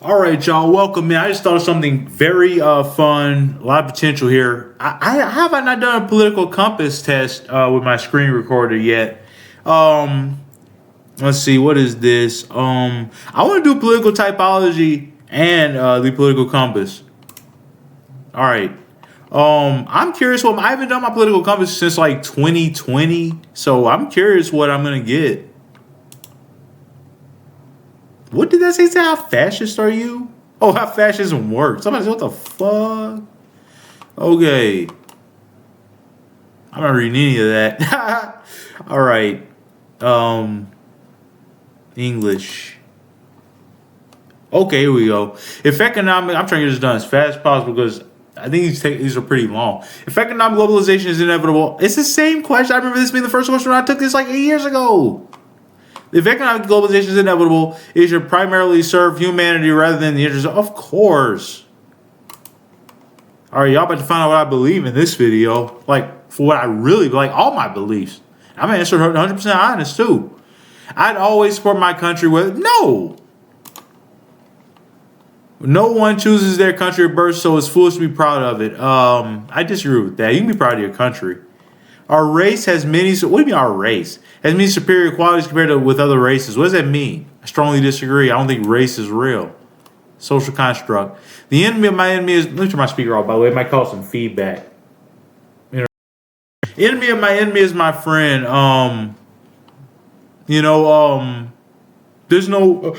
All right, y'all. Welcome in. I just thought of something very fun, a lot of potential here. I have not done a political compass test with my screen recorder yet. Um, let's see, what is this? I want to do political typology and the political compass. All right. I'm curious. What I haven't done my political compass since like 2020, so I'm curious what I'm gonna get. What did that say? How fascist are you? Oh, how fascism works. Somebody said, what the fuck? Okay. I'm not reading any of that. All right. English. Okay, here we go. If economic, I'm trying to get this done as fast as possible because I think these are pretty long. If economic globalization is inevitable, it's the same question. I remember this being the first question when I took this like 8 years ago. If economic globalization is inevitable, it should primarily serve humanity rather than the interests of course. All right, y'all about to find out what I believe in this video. Like, for what I really, like all my beliefs. I'm going to answer 100% honest, too. I'd always support my country with, no. No one chooses their country at birth, so it's foolish to be proud of it. I disagree with that. You can be proud of your country. Our race has many, what do you mean our race? Has many superior qualities compared to with other races. What does that mean? I strongly disagree. I don't think race is real. Social construct. The enemy of my enemy is, let me turn my speaker off by the way, it might cause some feedback. You know, enemy of my enemy is my friend. There's no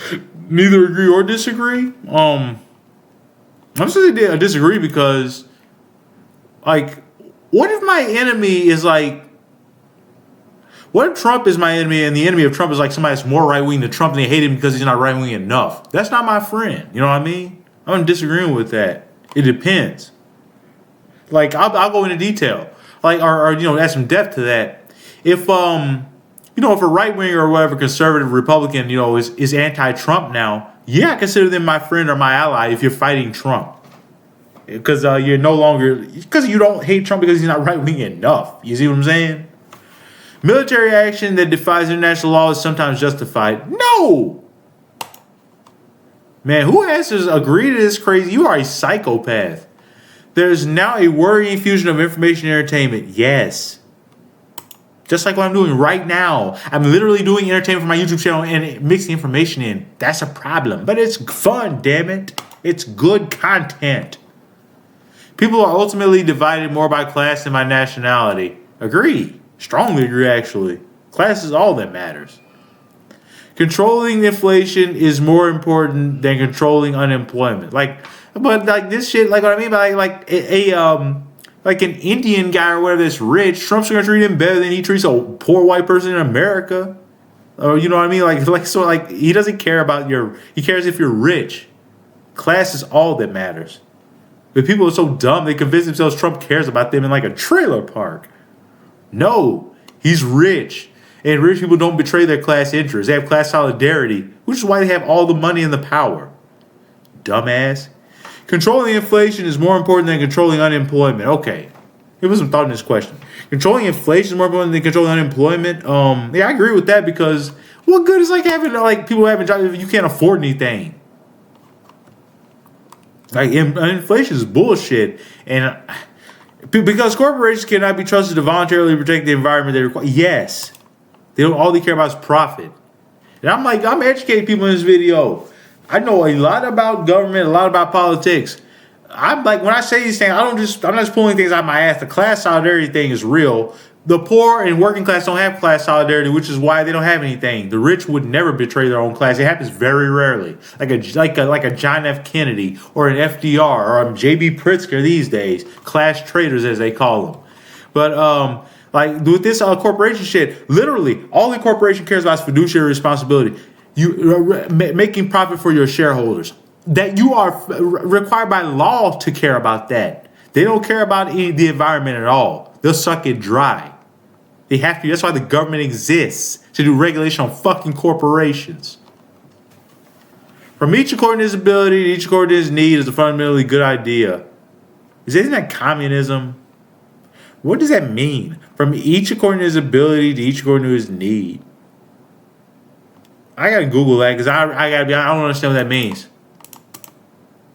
neither agree or disagree. I'm just gonna disagree because like what if my enemy is like, what if Trump is my enemy and the enemy of Trump is like somebody that's more right wing than Trump and they hate him because he's not right wing enough? That's not my friend. You know what I mean? I'm disagreeing with that. It depends. Like I'll go into detail. Like or add some depth to that. If if a right winger or whatever conservative Republican is anti-Trump now, yeah, I consider them my friend or my ally if you're fighting Trump. Because you're no longer, because you don't hate Trump because he's not right wing enough. You see what I'm saying? Military action that defies international law is sometimes justified. No! Man, who has to agree to this crazy? You are a psychopath. There's now a worrying fusion of information and entertainment. Yes. Just like what I'm doing right now. I'm literally doing entertainment for my YouTube channel and mixing information in. That's a problem. But it's fun, damn it. It's good content. People are ultimately divided more by class than by nationality. Agree. Strongly agree, actually. Class is all that matters. Controlling inflation is more important than controlling unemployment. But this shit, like what I mean by like an Indian guy or whatever that's rich, Trump's gonna treat him better than he treats a poor white person in America. Or you know what I mean? He doesn't care about he cares if you're rich. Class is all that matters. But people are so dumb, they convince themselves Trump cares about them in like a trailer park. No, he's rich. And rich people don't betray their class interests. They have class solidarity, which is why they have all the money and the power. Dumbass. Controlling inflation is more important than controlling unemployment. Okay. Here was some thought in this question. Controlling inflation is more important than controlling unemployment. Yeah, I agree with that because what good is having people having jobs if you can't afford anything? Inflation is bullshit, and because corporations cannot be trusted to voluntarily protect the environment they require. Yes, they don't. All they care about is profit. And I'm educating people in this video. I know a lot about government, a lot about politics. When I say these things, I'm not just pulling things out of my ass. The class solidarity thing is real. The poor and working class don't have class solidarity, which is why they don't have anything. The rich would never betray their own class. It happens very rarely. Like a John F. Kennedy or an FDR or a J.B. Pritzker these days. Class traitors, as they call them. But with this corporation shit, literally, all the corporation cares about is fiduciary responsibility. You making profit for your shareholders. That you are required by law to care about that. They don't care about the environment at all. They'll suck it dry. They have to. That's why the government exists, to do regulation on fucking corporations. From each according to his ability to each according to his need is a fundamentally good idea. Isn't that communism? What does that mean? From each according to his ability to each according to his need. I gotta Google that because I don't understand what that means.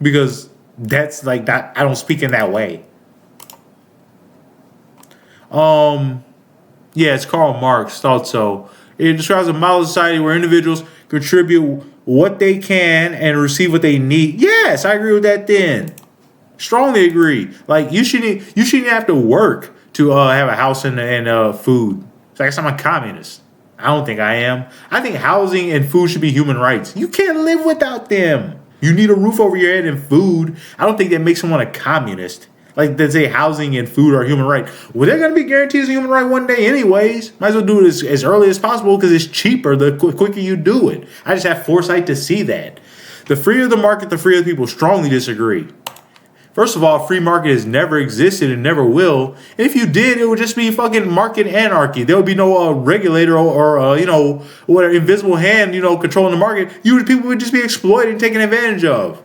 because that's like that. I don't speak in that way. Yeah, it's Karl Marx thought so. It describes a model society where individuals contribute what they can and receive what they need. Yes, I agree with that. Then, strongly agree. Like you shouldn't have to work to have a house and food. It's like I'm a communist. I don't think I am. I think housing and food should be human rights. You can't live without them. You need a roof over your head and food. I don't think that makes someone a communist. Like they say housing and food are human right. Well, they're going to be guaranteed as a human right one day anyways. Might as well do it as early as possible because it's cheaper the quicker you do it. I just have foresight to see that. The freer the market, the freer the people. Strongly disagree. First of all, free market has never existed and never will. And if you did, it would just be fucking market anarchy. There would be no regulator or whatever invisible hand, controlling the market. People would just be exploited and taken advantage of.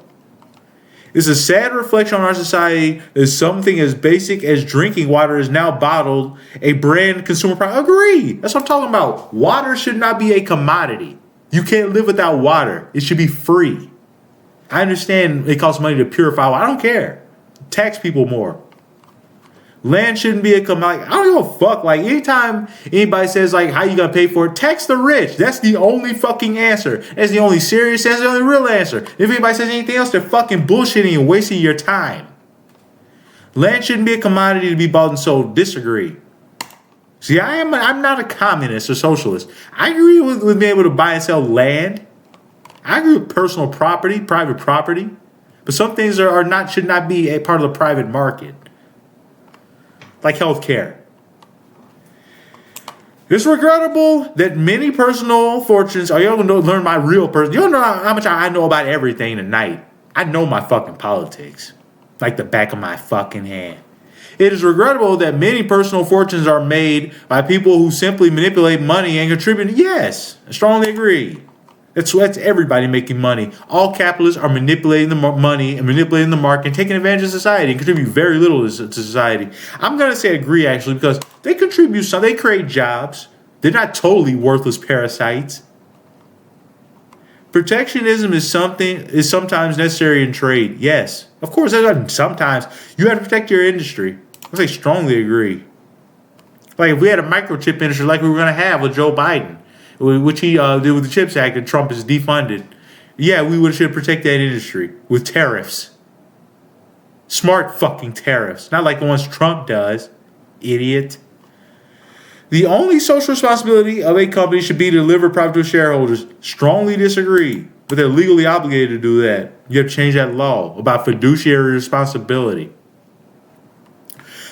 It's a sad reflection on our society that something as basic as drinking water is now bottled, a brand consumer product. Agree. That's what I'm talking about. Water should not be a commodity. You can't live without water. It should be free. I understand it costs money to purify water. I don't care. Tax people more. Land shouldn't be a commodity. I don't give a fuck. Like, anytime anybody says, like, how you gonna pay for it, tax the rich. That's the only fucking answer. That's the only serious answer, the only real answer. If anybody says anything else, they're fucking bullshitting and wasting your time. Land shouldn't be a commodity to be bought and sold. Disagree. See, I'm not a communist or socialist. I agree with being able to buy and sell land. I agree with personal property, private property. But some things should not be a part of the private market. Like healthcare. It's regrettable that many personal fortunes. You don't learn my real person. You don't know how much I know about everything tonight. I know my fucking politics. Like the back of my fucking hand. It is regrettable that many personal fortunes are made by people who simply manipulate money and contribute. Yes, I strongly agree. That's everybody making money. All capitalists are manipulating the money and manipulating the market and taking advantage of society and contribute very little to society. I'm going to say agree, actually, because they contribute some. They create jobs. They're not totally worthless parasites. Protectionism is sometimes necessary in trade. Yes. Of course, sometimes you have to protect your industry. I say strongly agree. Like if we had a microchip industry like we were going to have with Joe Biden, which he did with the CHIPS Act and Trump is defunded. Yeah, we should protect that industry with tariffs. Smart fucking tariffs. Not like the ones Trump does. Idiot. The only social responsibility of a company should be to deliver profit to shareholders. Strongly disagree. But they're legally obligated to do that. You have to change that law about fiduciary responsibility.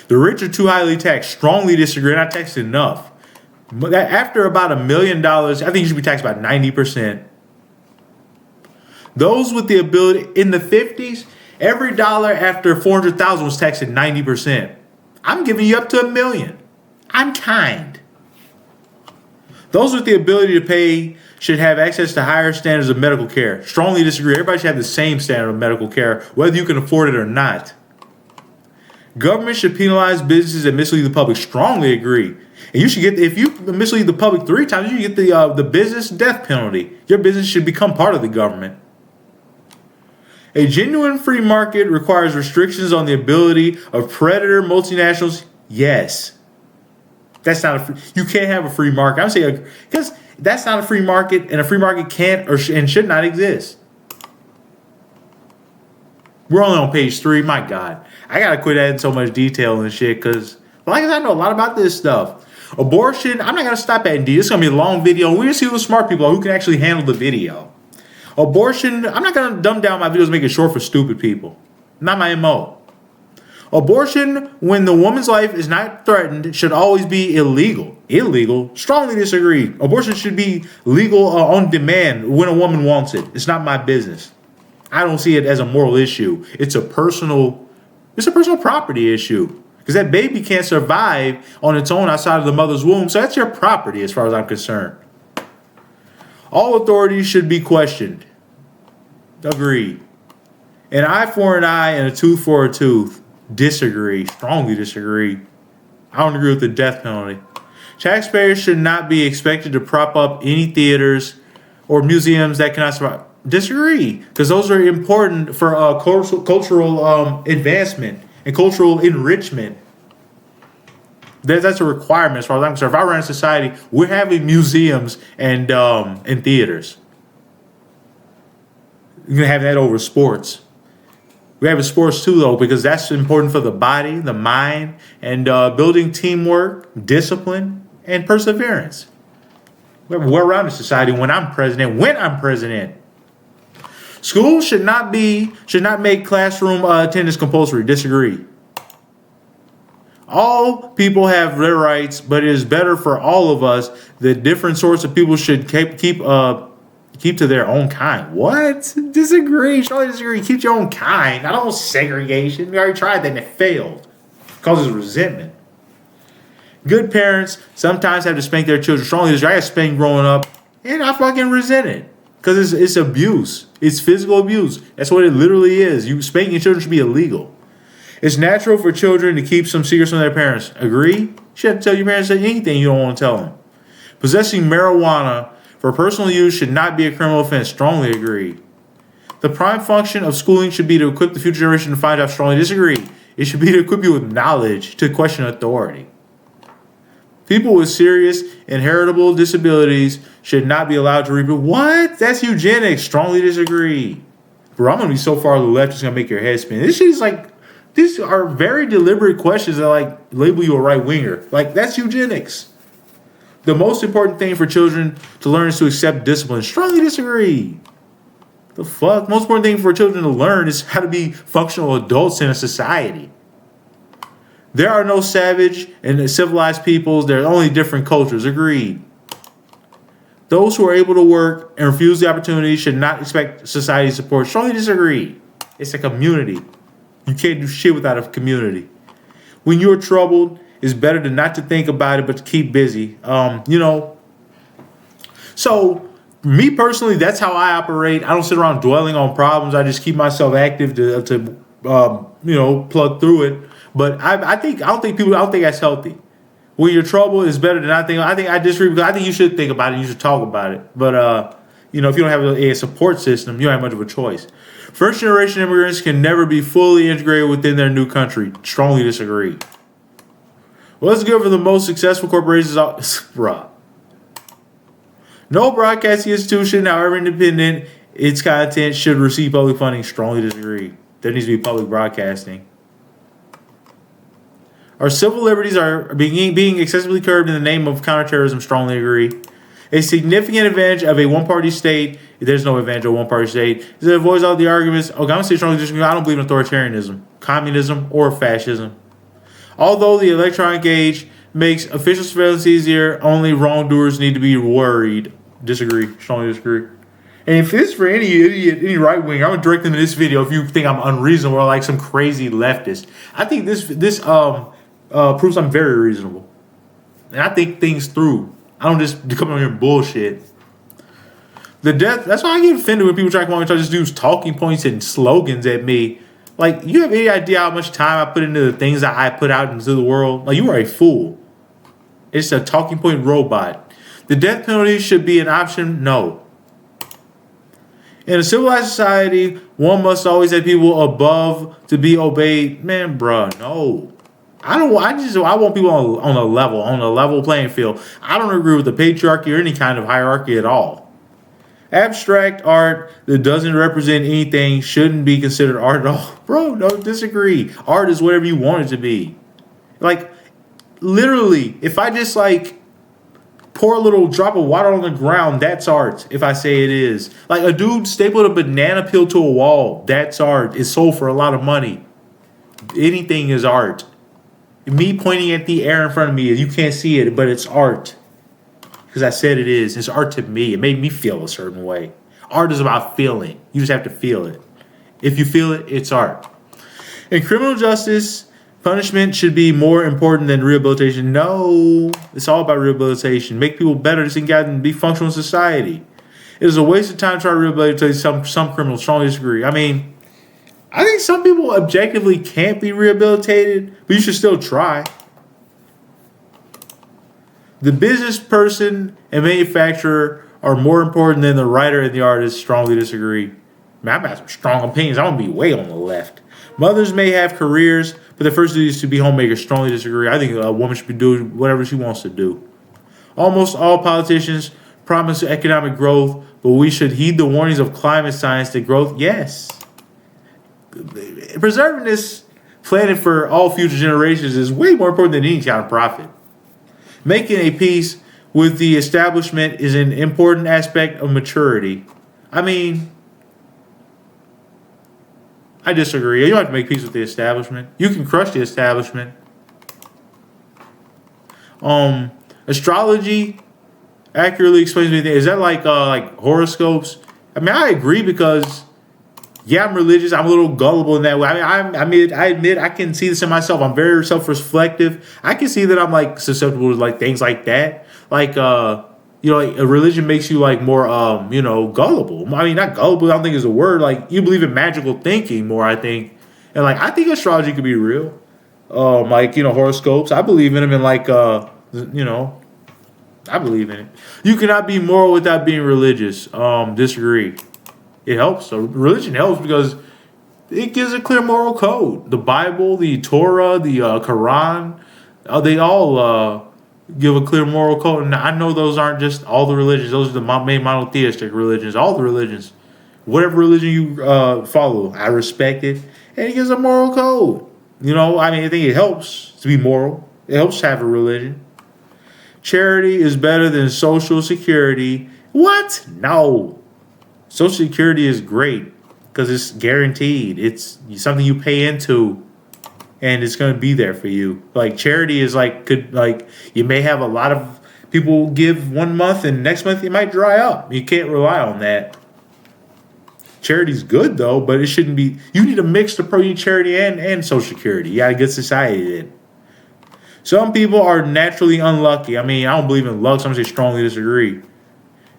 The rich are too highly taxed. Strongly disagree. Not taxed enough. After about $1 million, I think you should be taxed about 90%. Those with the ability, in the 50s, every dollar after 400,000 was taxed at 90%. I'm giving you up to $1 million. I'm kind. Those with the ability to pay should have access to higher standards of medical care. Strongly disagree. Everybody should have the same standard of medical care, whether you can afford it or not. Government should penalize businesses that mislead the public. Strongly agree. And you should get, if you mislead the public 3 times, you get the business death penalty. Your business should become part of the government. A genuine free market requires restrictions on the ability of predator multinationals. Yes. That's not you can't have a free market. I'm saying, because that's not a free market, and a free market can't and should not exist. We're only on page 3. My God. I got to quit adding so much detail and shit, because like I know a lot about this stuff. Abortion, I'm not going to stop at D. It's going to be a long video. We're going to see who smart people are who can actually handle the video. Abortion, I'm not going to dumb down my videos and make it short for stupid people. Not my MO. Abortion, when the woman's life is not threatened, should always be illegal. Illegal? Strongly disagree. Abortion should be legal on demand when a woman wants it. It's not my business. I don't see it as a moral issue. It's a personal property issue. Because that baby can't survive on its own outside of the mother's womb. So that's your property as far as I'm concerned. All authorities should be questioned. Agreed. An eye for an eye and a tooth for a tooth. Disagree. Strongly disagree. I don't agree with the death penalty. Taxpayers should not be expected to prop up any theaters or museums that cannot survive. Disagree, because those are important for cultural advancement and cultural enrichment. That's a requirement as far as I'm concerned. If I run a society, we're having museums and theaters. You're gonna have that over sports. We have sports too, though, because that's important for the body, the mind, and building teamwork, discipline, and perseverance. We're around the society when I'm president. Schools should not make classroom attendance compulsory. Disagree. All people have their rights, but it is better for all of us that different sorts of people should keep to their own kind. What? Disagree. Strongly disagree. Keep your own kind. I don't want segregation. We already tried that and it failed. It causes resentment. Good parents sometimes have to spank their children. Strongly disagree. I got spanked growing up, and I fucking resent it. Because it's abuse. It's physical abuse. That's what it literally is. You spanking your children should be illegal. It's natural for children to keep some secrets from their parents. Agree? You shouldn't tell your parents anything you don't want to tell them. Possessing marijuana for personal use should not be a criminal offense. Strongly agree. The prime function of schooling should be to equip the future generation to find out. Strongly disagree. It should be to equip you with knowledge to question authority. People with serious inheritable disabilities should not be allowed to reproduce. What? That's eugenics. Strongly disagree. Bro, I'm going to be so far to the left, it's going to make your head spin. This shit is like, these are very deliberate questions that like label you a right winger. Like, that's eugenics. The most important thing for children to learn is to accept discipline. Strongly disagree. The fuck? Most important thing for children to learn is how to be functional adults in a society. There are no savage and civilized peoples. There are only different cultures. Agreed. Those who are able to work and refuse the opportunity should not expect society support. Strongly disagree. It's a community. You can't do shit without a community. When you're troubled, it's better to not to think about it, but to keep busy. So me personally, that's how I operate. I don't sit around dwelling on problems. I just keep myself active to plug through it. But I don't think that's healthy. When you're troubled, it's better to not think. I disagree because I think you should think about it. You should talk about it. But if you don't have a support system, you don't have much of a choice. First generation immigrants can never be fully integrated within their new country. Strongly disagree. Well, let's go for the most successful corporations. Bruh. No broadcasting institution, however independent its content, should receive public funding. Strongly disagree. There needs to be public broadcasting. Our civil liberties are being excessively curbed in the name of counterterrorism. Strongly agree. A significant advantage of a one-party state, there's no advantage of a one-party state, is it avoids all the arguments. Okay, I'm going to say strongly disagree. I don't believe in authoritarianism, communism, or fascism. Although the electronic age makes official surveillance easier, only wrongdoers need to be worried. Disagree. Strongly disagree. And if this is for any idiot, any right winger, I'm directing this video if you think I'm unreasonable or like some crazy leftist. I think this proves I'm very reasonable. And I think things through. I don't just come on here and bullshit. That's why I get offended when people try to come on and try to just use talking points and slogans at me. Like, you have any idea how much time I put into the things that I put out into the world? Like, you are a fool. It's a talking point robot. The death penalty should be an option? No. In a civilized society, one must always have people above to be obeyed. Man, bruh, no. I want people on a level playing field. I don't agree with the patriarchy or any kind of hierarchy at all. Abstract art that doesn't represent anything shouldn't be considered art at all. Bro, no, disagree. Art is whatever you want it to be. Like, literally, if I just pour a little drop of water on the ground, that's art. If I say it is. Like, a dude stapled a banana peel to a wall, that's art. It's sold for a lot of money. Anything is art. Me pointing at the air in front of me, you can't see it, but it's art. Because I said it is. It's art to me. It made me feel a certain way. Art is about feeling. You just have to feel it. If you feel it, it's art. In criminal justice, punishment should be more important than rehabilitation. No, it's all about rehabilitation. Make people better so they can get out and be functional in society. It is a waste of time to try to rehabilitate some criminals. Strongly disagree. I mean, I think some people objectively can't be rehabilitated, but you should still try. The business person and manufacturer are more important than the writer and the artist. Strongly disagree. Man, I've got some strong opinions. I'm gonna be way on the left. Mothers may have careers, but their first duty is to be homemakers. Strongly disagree. I think a woman should be doing whatever she wants to do. Almost all politicians promise economic growth, but we should heed the warnings of climate science that growth, yes. Preserving this planet for all future generations is way more important than any kind of profit. Making a peace with the establishment is an important aspect of maturity. I mean, I disagree. You don't have to make peace with the establishment. You can crush the establishment. Astrology accurately explains anything. Is that like horoscopes? I mean, I agree because yeah, I'm religious. I'm a little gullible in that way. I mean, I admit I can see this in myself. I'm very self-reflective. I can see that I'm like susceptible to like things like that. Like like a religion makes you like more gullible. I mean, not gullible. I don't think is a word. Like you believe in magical thinking more. I think, and like I think astrology could be real. Horoscopes. I believe in them, and I believe in it. You cannot be moral without being religious. Disagree. It helps. So religion helps because it gives a clear moral code. The Bible, the Torah, the Quran, they all give a clear moral code. And I know those aren't just all the religions. Those are the main monotheistic religions. All the religions. Whatever religion you follow, I respect it. And it gives a moral code. I think it helps to be moral. It helps to have a religion. Charity is better than Social Security. What? No. Social Security is great because it's guaranteed. It's something you pay into, and it's going to be there for you. Like charity is you may have a lot of people give 1 month, and next month it might dry up. You can't rely on that. Charity's good though, but it shouldn't be. You need a mixed approach. You need charity and Social Security. You got a good society then. Some people are naturally unlucky. I mean, I don't believe in luck, so I'm going to say strongly disagree.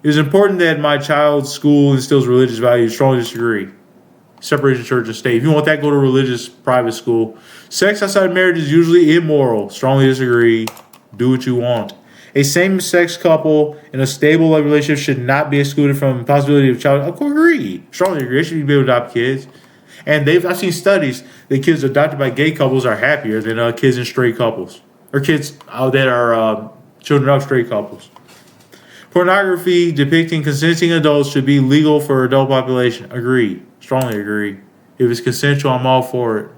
It is important that my child's school instills religious values. Strongly disagree. Separation of church and state. If you want that, go to religious private school. Sex outside marriage is usually immoral. Strongly disagree. Do what you want. A same-sex couple in a stable relationship should not be excluded from the possibility of child. I agree. Strongly agree. They should be able to adopt kids. And I've seen studies that kids adopted by gay couples are happier than kids in straight couples. Or kids that are children of straight couples. Pornography depicting consenting adults should be legal for adult population. Agree. Strongly agree. If it's consensual, I'm all for it.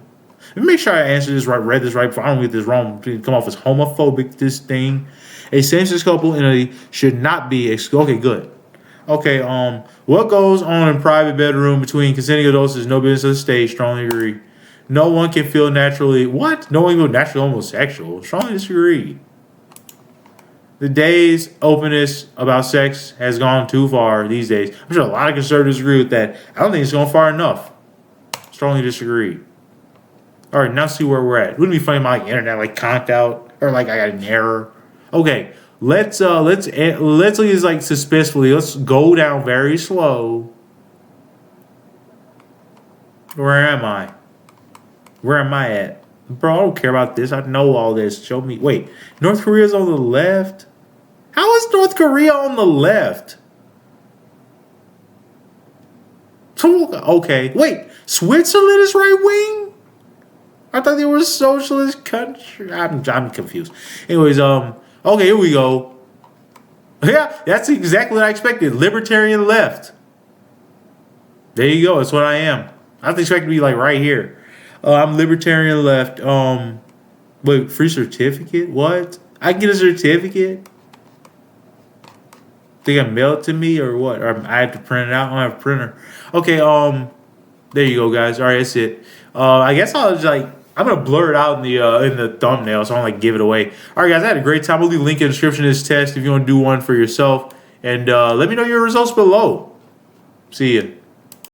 Let me make sure I answer this right, read this right before I don't get this wrong. Come off as homophobic, this thing. A same-sex couple should not be excluded. Okay, good. Okay, what goes on in private bedroom between consenting adults is no business of the state. Strongly agree. No one can feel naturally... What? No one can feel naturally homosexual. Strongly disagree. The day's openness about sex has gone too far these days. I'm sure a lot of conservatives agree with that. I don't think it's going far enough. Strongly disagree. All right, now see where we're at. Wouldn't it be funny if my internet conked out or I got an error? Okay, let's look at this suspensefully. Let's go down very slow. Where am I? Where am I at? Bro, I don't care about this. I know all this. Show me. Wait, North Korea's on the left? How is North Korea on the left? Okay, wait. Switzerland is right wing? I thought they were a socialist country. I'm confused. Anyways, okay, here we go. Yeah, that's exactly what I expected. Libertarian left. There you go. That's what I am. I didn't expect to be right here. I'm libertarian left. Wait, free certificate? What? I can get a certificate? They got mailed to me or what? Or I have to print it out? I don't have a printer. Okay, there you go, guys. All right, that's it. I guess I'll just I'm gonna blur it out in the thumbnail, so I don't give it away. All right, guys, I had a great time. We'll leave a link in the description of this test if you want to do one for yourself, and let me know your results below. See ya.